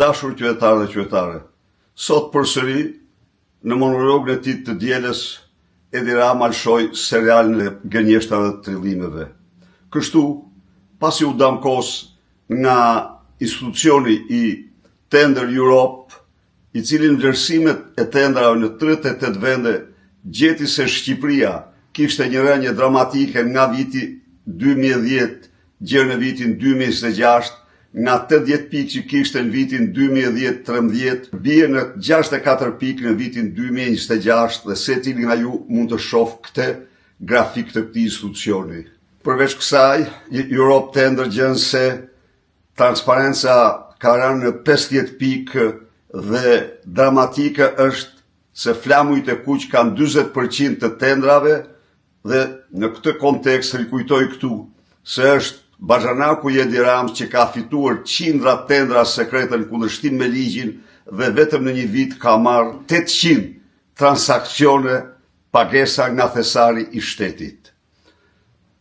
Dashur qytetarë dhe qytetare, sot përsëri në monologën e tij të dielës Edi Rama lëshoi serialin e gënjeshtave dhe trillimeve. Kështu, pasi u damkos nga institucioni i Tender Europe, i cili në vlerësimet e tendrave në 38 vende gjeti se Shqipëria kishte një rënje dramatike nga viti 2010 gjerë në vitin 2026, nga 80 pikë që kishte në vitin 2010-13, bie në 64 pikë në vitin 2026 dhe se cili nga ju mund të shoh këtë grafik të këtij institucioni. Përveç kësaj, Europe Tender gjen se transparenca ka rënë në 50 pikë dhe dramatike është se flamujt e kuq kanë 40% të tendrave dhe në këtë kontekst rikujtoj këtu se është Bazhanaku i Edi Ramës që ka fituar qindra tendra sekrete në kundërshtim me ligjin dhe vetëm në një vit ka marrë 800 transakcione pagesa nga thesari i shtetit.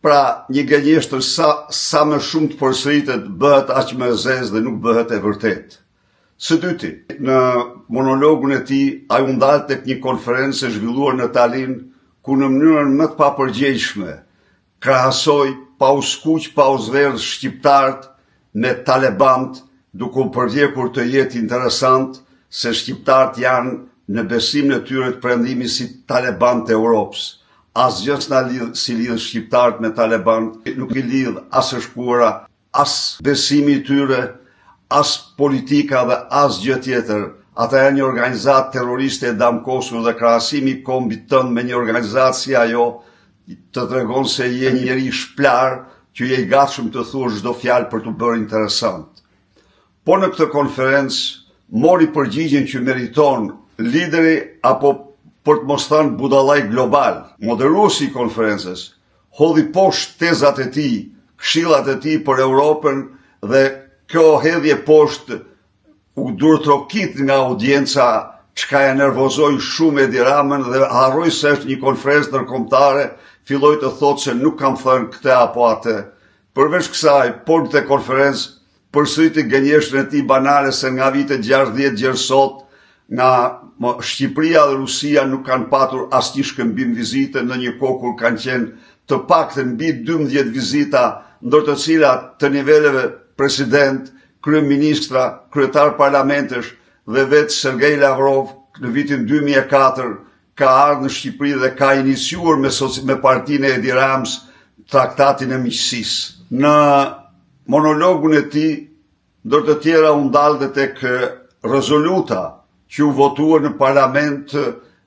Pra, një gënjeshtër sa më shumë të përsëritet bëhet aq më e zezë dhe nuk bëhet e vërtet. Së dyti, në monologun e tij ai u ndal tek një konferencë e zhvilluar në Tallinn ku në mënyrën më të papërgjegjshme krahasoi pa u skuq, pa u zverdh shqiptarët me talebant, duke u përvjekur të jetë interesant se shqiptarët janë në besimin e tyre të perëndimit si talebant e Europës. Asgjë s'na lidh si lidh shqiptarët me talebant, nuk i lidh as e shkuara, as besimi i tyre, as politika dhe as gjë tjetër. Ata janë një organizatë terroriste e damkosur dhe krahasimi i kombit tënd me një organizatë si ajo të tregon se je një njeri shplar që je i gatshëm të thuash çdo fjalë për të bërë interesant. Po në këtë konferencë mori përgjigjen që meriton lideri apo për të mos thënë budallaj global. Moderuesi i konferencës hodhi poshtë tezat e tij, këshillat e tij për Europën dhe kjo hedhje poshtë u durtrokit nga audienca, çka e nervozoi shumë Edi Ramën dhe harroi se është një konferencë ndërkombëtare, filloi të thotë se nuk kam thënë këtë apo atë. Përveç kësaj, por në konferencë përsëriti gënjeshtën e tij banale se nga vitet 60 deri sot, nga Shqipëria dhe Rusia nuk kanë patur asnjë shkëmbim vizite në një kohë kur kanë qenë të paktën mbi 12 vizita, ndër të cilat të niveleve president, kryeministra, kryetar parlamentesh dhe vetë Sergej Lavrov në vitin 2004 ka ardhur në Shqipëri dhe ka iniciuar me partinë e Edi Ramës traktatin e miqësisë. Në monologun e tij, ndër të tjera u ndal dhe tek rezoluta që u votuar në parlament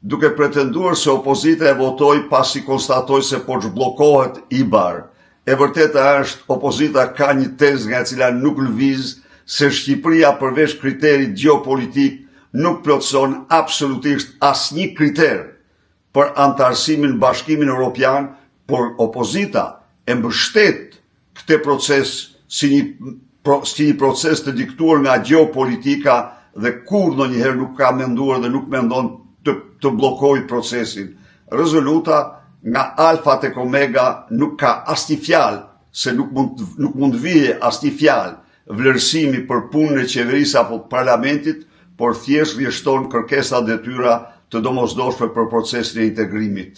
duke pretenduar se opozita e votoi pasi konstatoi se po zhbllokohet IBAR. E vërteta është opozita ka një tezë nga e cila nuk lëviz se Shqipëria përveç kriterit gjeopolitik nuk plotëson absolutisht asnjë kriter për antarësimin në Bashkimin Evropian, por opozita e mbështet këtë proces si një proces të diktuar nga gjeopolitika dhe kur ndonjëherë nuk ka menduar dhe nuk mendon të bllokojë procesin. Rezoluta nga alfa tek omega nuk ka asnjë fjalë se nuk mund vije asnjë fjalë vlerësimi për punën e qeverisë apo parlamentit, por thjesht rrjedhton kërkesa detyra të domosdoshme për procesin e integrimit.